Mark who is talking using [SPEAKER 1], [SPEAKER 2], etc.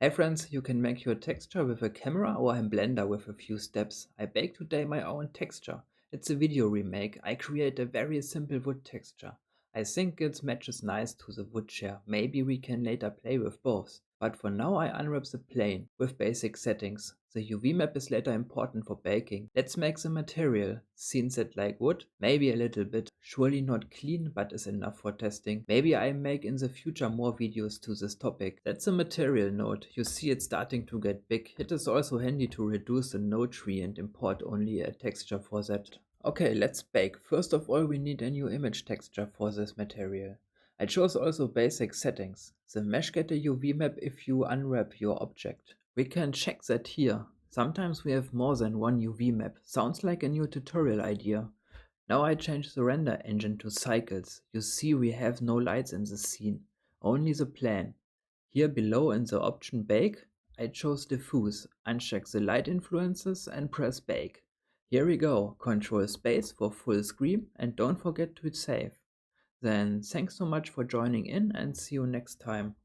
[SPEAKER 1] Hey friends, you can make your texture with a camera or in Blender with a few steps. I baked today my own texture. It's a video remake. I create a very simple wood texture. I think it matches nice to the wood share. Maybe we can later play with both. But for now I unwrap the plane with basic settings. The UV map is later important for baking. Let's make the material. Scenes it like wood? Maybe a little bit. Surely not clean, but is enough for testing. Maybe I make in the future more videos to this topic. That's a material node. You see it starting to get big. It is also handy to reduce the node tree and import only a texture for that. Okay, let's bake. First of all, we need a new image texture for this material. I chose also basic settings. The mesh get a UV map if you unwrap your object. We can check that here. Sometimes we have more than one UV map. Sounds like a new tutorial idea. Now I change the render engine to cycles. You see we have no lights in the scene, only the plane. Here below in the option bake, I chose diffuse, uncheck the light influences and press bake. Here we go, control space for full screen and don't forget to save. Then thanks so much for joining in and see you next time.